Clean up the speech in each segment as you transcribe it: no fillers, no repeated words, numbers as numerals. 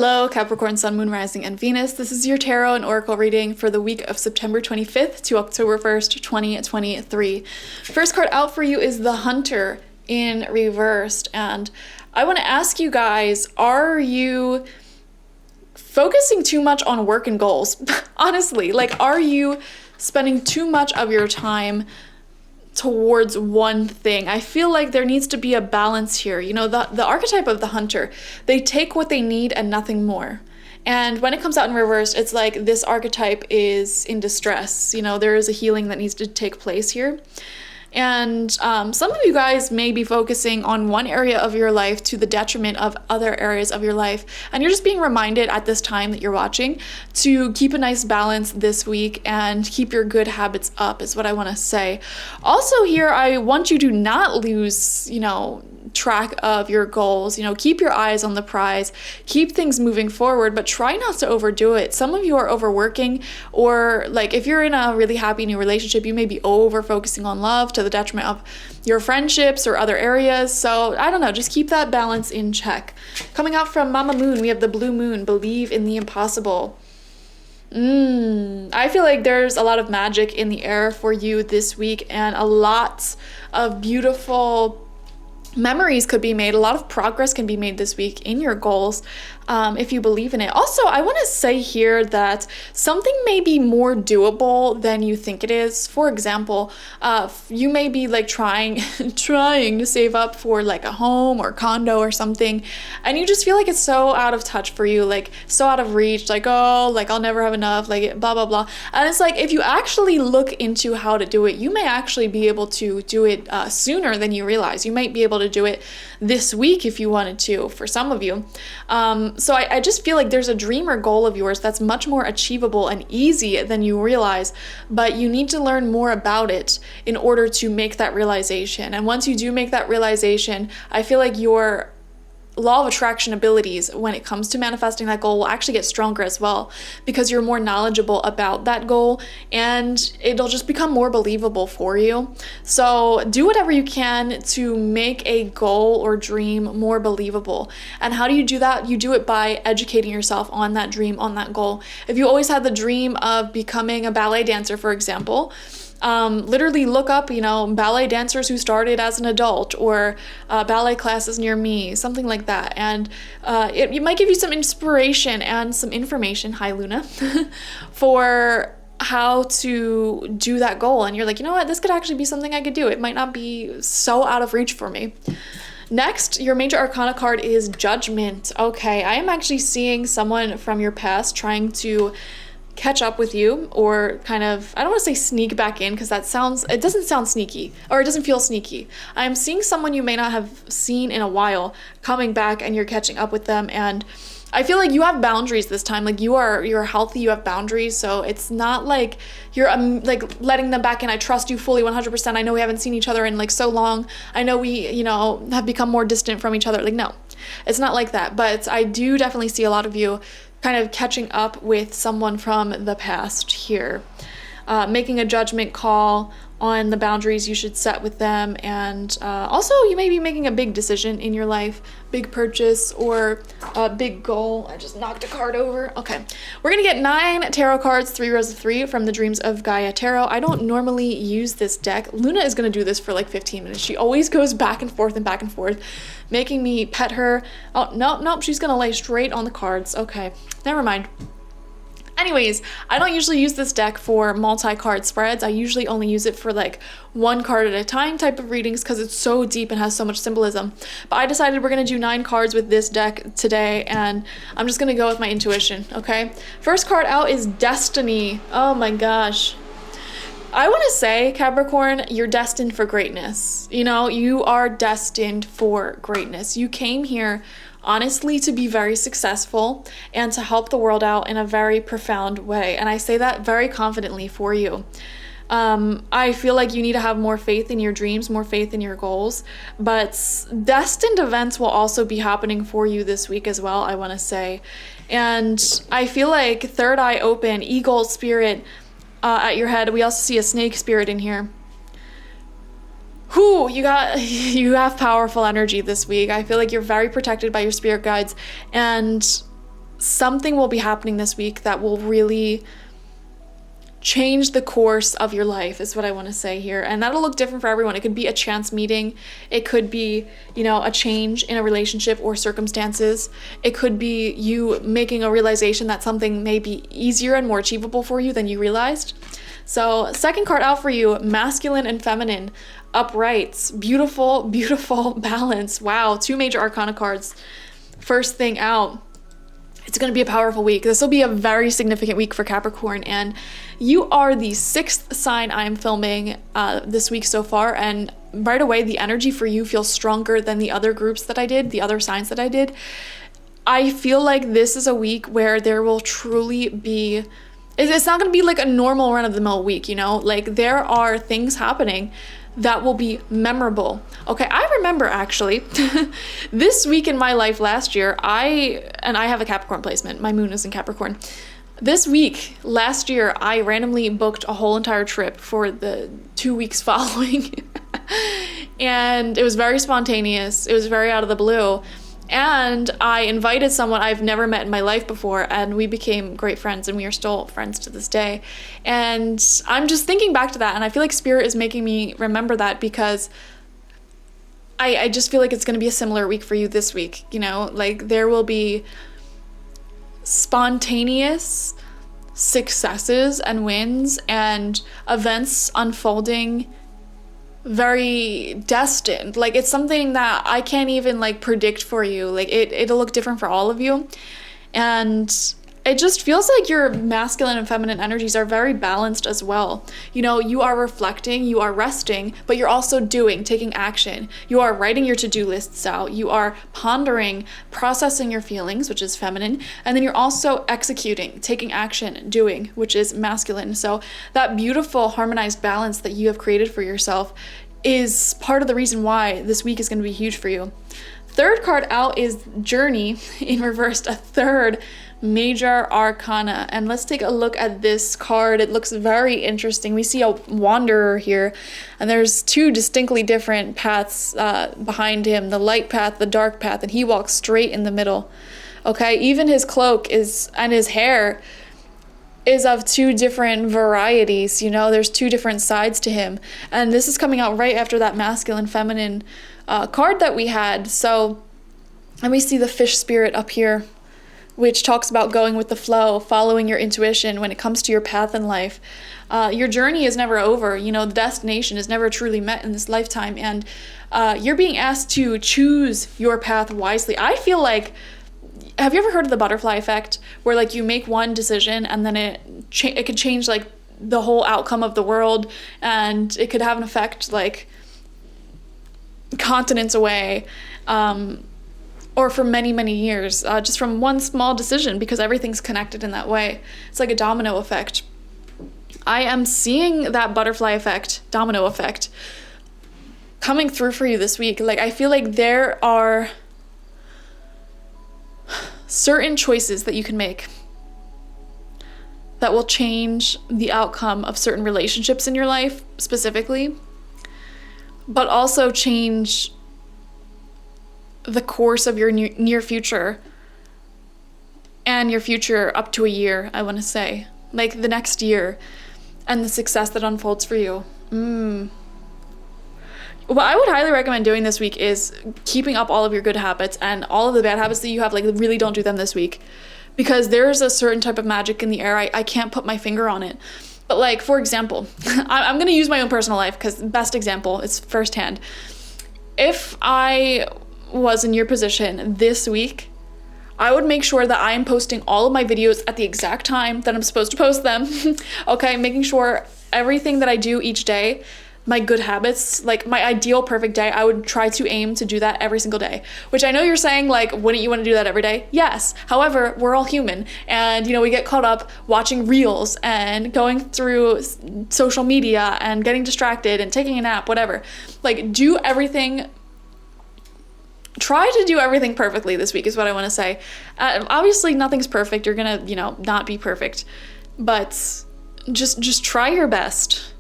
Hello, Capricorn, Sun, Moon, Rising, and Venus. This is your tarot and oracle reading for the week of September 25th to October 1st, 2023. First card out for you is the Hunter in reversed. And I want to ask you guys, are you focusing too much on work and goals? Honestly, like, are you spending too much of your time towards one thing? I feel like there needs to be a balance here. You know, the archetype of the hunter, they take what they need and nothing more. And when it comes out in reverse, it's like this archetype is in distress. You know, there is a healing that needs to take place here. And some of you guys may be focusing on one area of your life to the detriment of other areas of your life. And you're just being reminded at this time that you're watching to keep a nice balance this week and keep your good habits up is what I want to say. Also here, I want you to not lose, track of your goals. Keep your eyes on the prize, keep things moving forward, but try not to overdo it. Some of you are overworking, or like if you're in a really happy new relationship, you may be over focusing on love to the detriment of your friendships or other areas. So I don't know, just keep that balance in check. Coming out from Mama Moon, we have the blue moon, believe in the impossible. I feel like there's a lot of magic in the air for you this week, and a lot of beautiful memories could be made. A lot of progress can be made this week in your goals if you believe in it. Also, I want to say here that something may be more doable than you think it is. For example, you may be like trying to save up for like a home or condo or something, and you just feel like it's so out of touch for you, like so out of reach, like, oh, like I'll never have enough, like blah blah blah. And it's like, if you actually look into how to do it, you may actually be able to do it sooner than you realize. You might be able to do it this week if you wanted to, for some of you. So I just feel like there's a dream or goal of yours that's much more achievable and easy than you realize, but you need to learn more about it in order to make that realization. And once you do make that realization, I feel like your law of attraction abilities when it comes to manifesting that goal will actually get stronger as well, because you're more knowledgeable about that goal and it'll just become more believable for you. So do whatever you can to make a goal or dream more believable. And how do you do that? You do it by educating yourself on that dream, on that goal. If you always had the dream of becoming a ballet dancer, for example, literally look up, ballet dancers who started as an adult, or ballet classes near me, something like that. And it might give you some inspiration and some information, hi Luna, for how to do that goal. And you're like, you know what, this could actually be something I could do. It might not be so out of reach for me. Next, your major arcana card is Judgment. Okay, I am actually seeing someone from your past trying to catch up with you, or kind of, I don't want to say sneak back in, because it doesn't sound sneaky, or it doesn't feel sneaky. I'm seeing someone you may not have seen in a while coming back, and you're catching up with them. And I feel like you have boundaries this time. Like you're healthy, you have boundaries. So it's not like you're like letting them back in. I trust you fully 100%. I know we haven't seen each other in like so long. I know we, have become more distant from each other. Like, no, it's not like that. But I do definitely see a lot of you kind of catching up with someone from the past here, making a judgment call on the boundaries you should set with them. And also, you may be making a big decision in your life, big purchase or a big goal. I just knocked a card over. Okay, we're gonna get 9 tarot cards, 3 rows of 3 from the Dreams of Gaia Tarot. I don't normally use this deck. Luna is gonna do this for like 15 minutes. She always goes back and forth, making me pet her. Oh, nope, she's gonna lay straight on the cards. Okay, never mind. Anyways, I don't usually use this deck for multi-card spreads. I usually only use it for like 1 card at a time type of readings, because it's so deep and has so much symbolism. But I decided we're gonna do 9 cards with this deck today, and I'm just gonna go with my intuition, okay? First card out is Destiny. Oh my gosh. I want to say, Capricorn, you're destined for greatness. You are destined for greatness. You came here honestly to be very successful and to help the world out in a very profound way. And I say that very confidently for you. I feel like you need to have more faith in your dreams, more faith in your goals, but destined events will also be happening for you this week as well, I want to say. And I feel like third eye open, eagle spirit at your head. We also see a snake spirit in here. You have powerful energy this week. I feel like you're very protected by your spirit guides, and something will be happening this week that will really change the course of your life, is what I want to say here. And that'll look different for everyone. It could be a chance meeting. It could be, a change in a relationship or circumstances. It could be you making a realization that something may be easier and more achievable for you than you realized. So second card out for you, masculine and feminine, uprights, beautiful, beautiful balance. Wow, 2 major arcana cards. First thing out. It's going to be a powerful week. This will be a very significant week for Capricorn, and you are the 6th sign I'm filming this week so far, and right away the energy for you feels stronger than the other groups that I did, the other signs that I did. I feel like this is a week where there will truly be, it's not going to be like a normal run-of-the-mill week, like there are things happening that will be memorable. Okay, I remember actually this week in my life last year, I have a Capricorn placement. My moon is in Capricorn. This week last year, I randomly booked a whole entire trip for the 2 weeks following. And it was very spontaneous. It was very out of the blue. And I invited someone I've never met in my life before, and we became great friends, and we are still friends to this day. And I'm just thinking back to that, and I feel like Spirit is making me remember that, because I just feel like it's going to be a similar week for you this week, like there will be spontaneous successes and wins and events unfolding very destined. Like it's something that I can't even like predict for you. Like it'll look different for all of you. And it just feels like your masculine and feminine energies are very balanced as well. You are reflecting, you are resting, but you're also doing, taking action. You are writing your to-do lists out. You are pondering, processing your feelings, which is feminine. And then you're also executing, taking action, doing, which is masculine. So that beautiful harmonized balance that you have created for yourself is part of the reason why this week is going to be huge for you. Third card out is Journey in reversed, a third major arcana. And let's take a look at this card. It looks very interesting. We see a wanderer here, and there's 2 distinctly different paths behind him, the light path, the dark path, and he walks straight in the middle. Okay, even his cloak and his hair is of 2 different varieties. There's 2 different sides to him, and this is coming out right after that masculine feminine card that we had. So, and we see the fish spirit up here, which talks about going with the flow, following your intuition when it comes to your path in life. Your journey is never over. The destination is never truly met in this lifetime, and you're being asked to choose your path wisely. I feel like, have you ever heard of the butterfly effect, where like you make one decision and then it could change like the whole outcome of the world, and it could have an effect like continents away, or for many, many years, just from one small decision, because everything's connected in that way. It's like a domino effect. I am seeing that butterfly effect, domino effect, coming through for you this week. Like I feel like there are certain choices that you can make that will change the outcome of certain relationships in your life specifically, but also change the course of your near future and your future up to a year, I want to say, like the next year, and the success that unfolds for you. What I would highly recommend doing this week is keeping up all of your good habits, and all of the bad habits that you have, like really don't do them this week, because there's a certain type of magic in the air. I can't put my finger on it. But like, for example, I'm going to use my own personal life because best example, it's firsthand. If I was in your position this week, I would make sure that I am posting all of my videos at the exact time that I'm supposed to post them. Okay, making sure everything that I do each day, my good habits, like my ideal perfect day, I would try to aim to do that every single day. Which I know you're saying, like, wouldn't you want to do that every day? Yes. However, we're all human, and we get caught up watching reels and going through social media and getting distracted and taking a nap, whatever. Like, do everything. Try to do everything perfectly this week is what I want to say. Obviously, nothing's perfect. You're gonna, not be perfect, but just try your best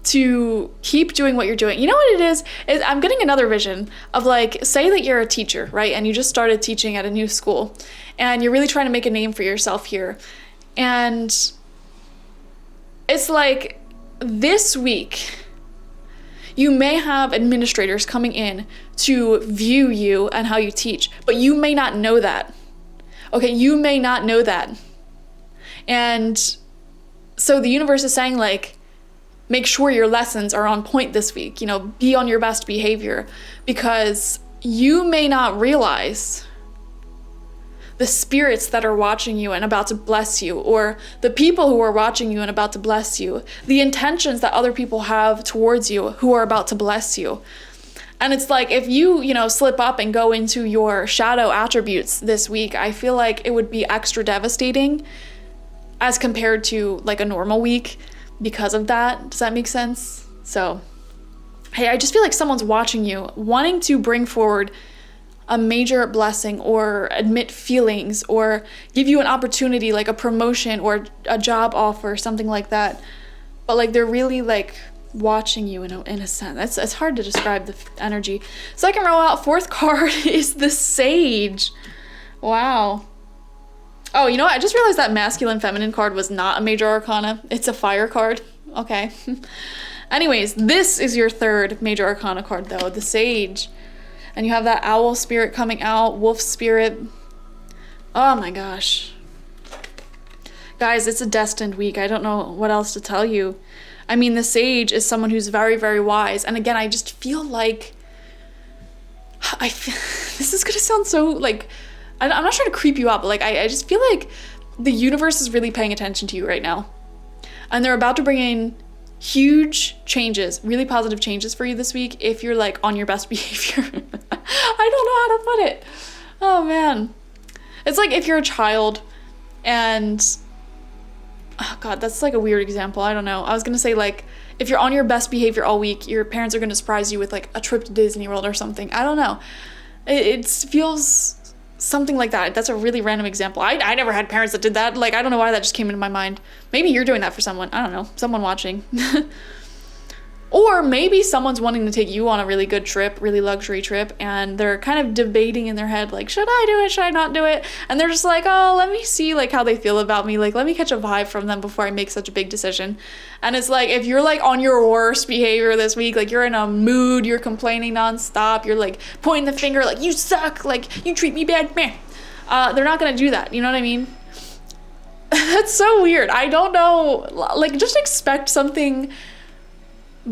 to keep doing what you're doing. You know what it is I'm getting another vision of like, say that you're a teacher, right? And you just started teaching at a new school and you're really trying to make a name for yourself here. And it's like this week, you may have administrators coming in to view you and how you teach, but you may not know that. Okay, you may not know that. And so the universe is saying like, make sure your lessons are on point this week, be on your best behavior, because you may not realize the spirits that are watching you and about to bless you, or the people who are watching you and about to bless you, the intentions that other people have towards you who are about to bless you. And it's like, if you, slip up and go into your shadow attributes this week, I feel like it would be extra devastating as compared to like a normal week because of that. Does that make sense? So, hey, I just feel like someone's watching you, wanting to bring forward a major blessing or admit feelings or give you an opportunity like a promotion or a job offer, something like that. But like they're really like watching you in a sense. It's hard to describe the energy. Second row out, fourth card is the Sage. Wow. Oh, you know what? I just realized that masculine feminine card was not a major arcana. It's a fire card. Okay. Anyways, this is your third major arcana card though, the Sage. And you have that owl spirit coming out, wolf spirit. Oh my gosh. Guys, it's a destined week. I don't know what else to tell you. I mean, the Sage is someone who's very, very wise. And again, I just feel like, this is gonna sound so like, I'm not trying to creep you out, but like, I just feel like the universe is really paying attention to you right now. And they're about to bring in huge changes, really positive changes for you this week if you're like on your best behavior. I don't know how to put it. Oh man. It's like if you're a child and, oh God, that's like a weird example. I don't know. I was gonna say like, if you're on your best behavior all week, your parents are gonna surprise you with like a trip to Disney World or something. I don't know. It feels something like that. That's a really random example. I never had parents that did that. Like, I don't know why that just came into my mind. Maybe you're doing that for someone. I don't know. Someone watching. Or maybe someone's wanting to take you on a really good trip, really luxury trip, and they're kind of debating in their head, like, should I do it? Should I not do it? And they're just like, oh, let me see like how they feel about me. Like, let me catch a vibe from them before I make such a big decision. And it's like, if you're like on your worst behavior this week, like you're in a mood, you're complaining nonstop, you're like pointing the finger, like you suck, like you treat me bad, meh. They're not gonna do that. You know what I mean? That's so weird. I don't know. Like, just expect something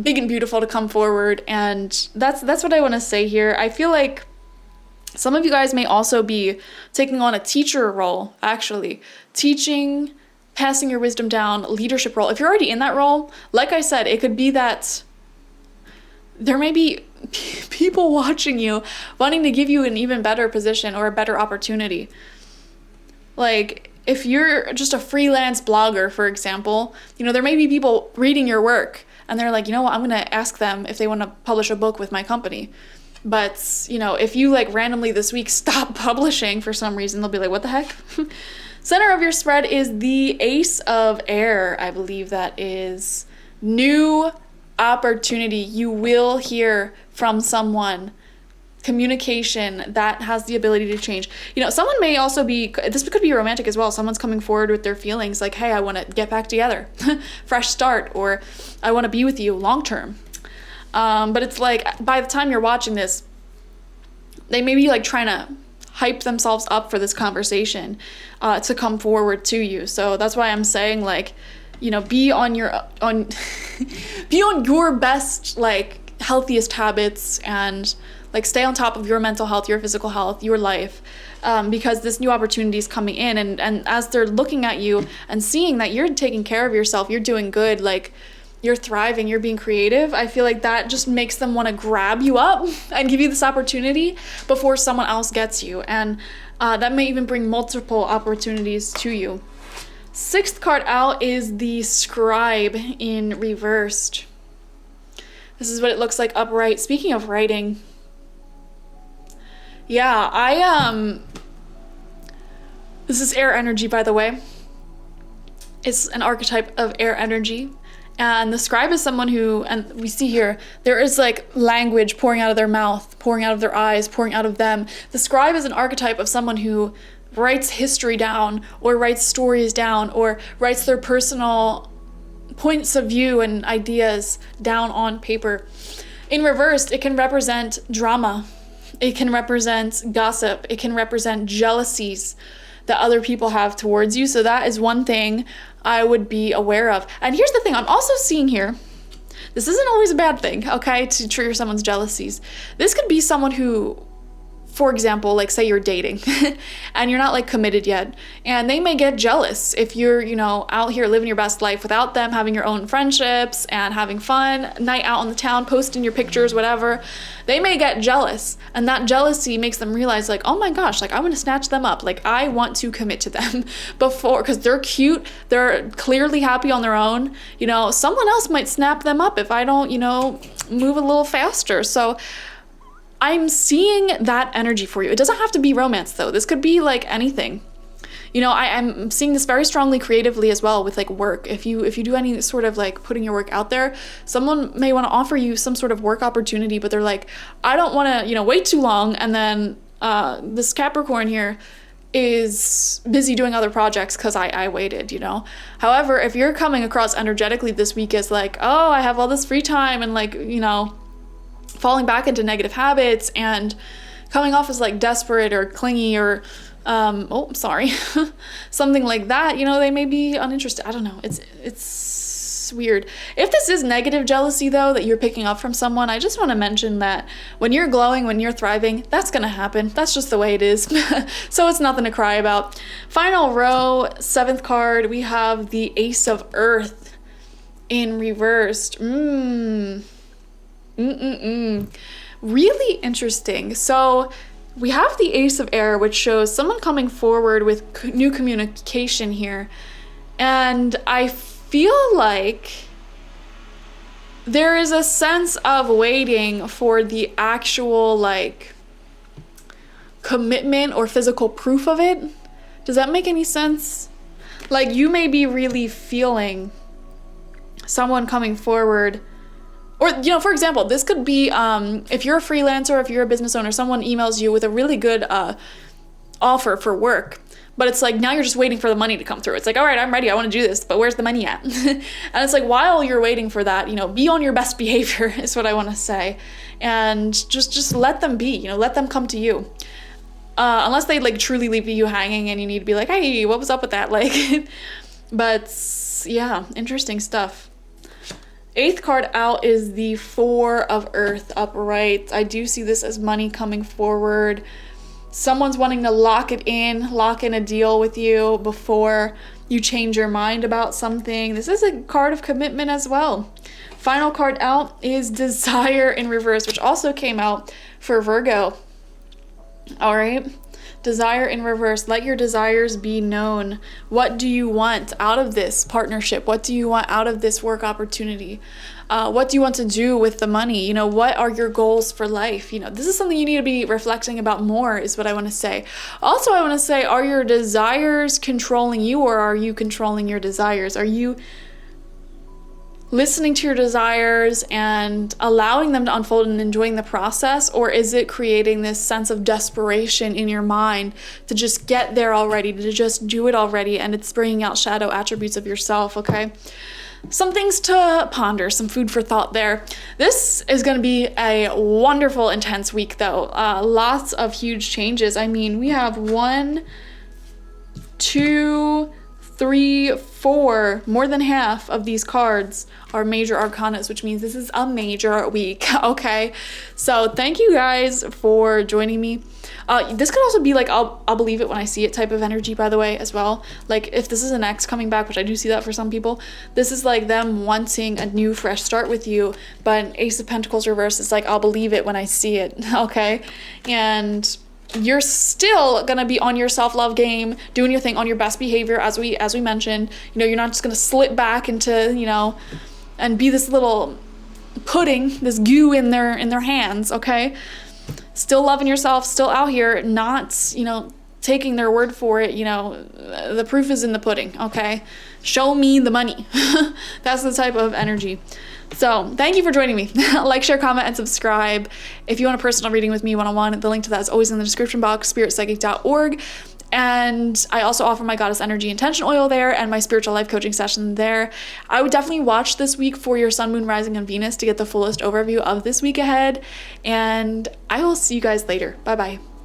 big and beautiful to come forward, and that's what I want to say here. I feel like some of you guys may also be taking on a teacher role, actually teaching, passing your wisdom down, leadership role. If you're already in that role, like I said, it could be that there may be people watching you wanting to give you an even better position or a better opportunity. Like, if you're just a freelance blogger, for example, there may be people reading your work and they're like, you know what, I'm going to ask them if they want to publish a book with my company. But, if you like randomly this week stop publishing for some reason, they'll be like, what the heck? Center of your spread is the Ace of Air. I believe that is new opportunity. You will hear from someone. Communication that has the ability to change. Someone may also be, this could be romantic as well. Someone's coming forward with their feelings like, hey, I want to get back together, fresh start, or I want to be with you long term. But it's like, by the time you're watching this, they may be like trying to hype themselves up for this conversation to come forward to you. So that's why I'm saying, like, be on your be on your best, like, healthiest habits, and like stay on top of your mental health, your physical health, your life, because this new opportunity is coming in, and as they're looking at you and seeing that you're taking care of yourself, you're doing good, like you're thriving, you're being creative, I feel like that just makes them want to grab you up and give you this opportunity before someone else gets you, and that may even bring multiple opportunities to you. Sixth card out is the Scribe in reversed. This is what it looks like upright. Speaking of writing, yeah, this is air energy, by the way. It's an archetype of air energy, And the scribe is someone who, and we see here, there is like language pouring out of their mouth, pouring out of their eyes, pouring out of them. The scribe is an archetype of someone who writes history down, or writes stories down, or writes their personal points of view and ideas down on paper. In reversed, it can represent drama. It can represent gossip. It can represent jealousies that other people have towards you. So that is one thing I would be aware of. And here's the thing, I'm also seeing here, this isn't always a bad thing, okay, to trigger someone's jealousies. This could be someone who, for example, like say you're dating and you're not like committed yet, and they may get jealous if you're, you know, out here living your best life without them, having your own friendships and having fun, night out on the town, posting your pictures, whatever. They may get jealous, and that jealousy makes them realize like, oh my gosh, like I want to snatch them up. Like I want to commit to them before, because they're cute, they're clearly happy on their own. You know, someone else might snap them up if I don't, you know, move a little faster. So I'm seeing that energy for you. It doesn't have to be romance though. This could be like anything. You know, I'm seeing this very strongly creatively as well with like work. If you do any sort of like putting your work out there, someone may want to offer you some sort of work opportunity, but they're like, I don't want to, you know, wait too long. And then this Capricorn here is busy doing other projects because I waited, you know. However, if you're coming across energetically this week as like, oh, I have all this free time, and like, you know, falling back into negative habits and coming off as like desperate or clingy or something like that, you know, they may be uninterested. I don't know. It's weird. If this is negative jealousy though that you're picking up from someone, I just want to mention that when you're glowing, when you're thriving, that's gonna happen. That's just the way it is. So it's nothing to cry about. Final row, 7th card, we have the Ace of Earth in reversed. Really interesting. So we have the Ace of Air, which shows someone coming forward with new communication here. And I feel like there is a sense of waiting for the actual like commitment or physical proof of it. Does that make any sense? Like you may be really feeling someone coming forward. Or, you know, for example, this could be if you're a freelancer, if you're a business owner, someone emails you with a really good offer for work, but it's like now you're just waiting for the money to come through. It's like, all right, I'm ready, I want to do this, but where's the money at? And it's like, while you're waiting for that, you know, be on your best behavior is what I want to say. And just let them be, you know, let them come to you. Unless they like truly leave you hanging and you need to be like, hey, what was up with that? Like, but yeah, interesting stuff. 8th card out is the 4 of Earth upright. I do see this as money coming forward. Someone's wanting to lock in a deal with you before you change your mind about something. This is a card of commitment as well. Final card out is Desire in reverse, which also came out for Virgo. All right. Desire in reverse. Let your desires be known. What do you want out of this partnership? What do you want out of this work opportunity? What do you want to do with the money? You know, what are your goals for life? You know, this is something you need to be reflecting about more, is what I want to say. Also, I want to say, are your desires controlling you, or are you controlling your desires? Are you listening to your desires and allowing them to unfold and enjoying the process, or is it creating this sense of desperation in your mind to just get there already, to just do it already, and it's bringing out shadow attributes of yourself? Okay, some things to ponder, some food for thought there. This is going to be a wonderful, intense week though. Lots of huge changes. I mean, we have 1, 2, 3, 4, more than half of these cards are major arcanas, which means this is a major week. Okay, so thank you guys for joining me. This could also be like I'll believe it when I see it type of energy, by the way, as well. Like if this is an ex coming back, which I do see that for some people, this is like them wanting a new fresh start with you. But an Ace of Pentacles reverse is like I'll believe it when I see it. Okay, and you're still gonna be on your self-love game, doing your thing, on your best behavior, as we mentioned. You know, you're not just gonna slip back into, you know, and be this little pudding, this goo in their hands. Okay, still loving yourself, still out here, not, you know, taking their word for it. You know, the proof is in the pudding, okay? Show me the money. That's the type of energy. So thank you for joining me. Like, share, comment, and subscribe. If you want a personal reading with me one-on-one, the link to that is always in the description box, spiritpsychic.org. And I also offer my Goddess Energy Intention Oil there and my spiritual life coaching session there. I would definitely watch this week for your Sun, Moon, Rising, and Venus to get the fullest overview of this week ahead. And I will see you guys later. Bye-bye.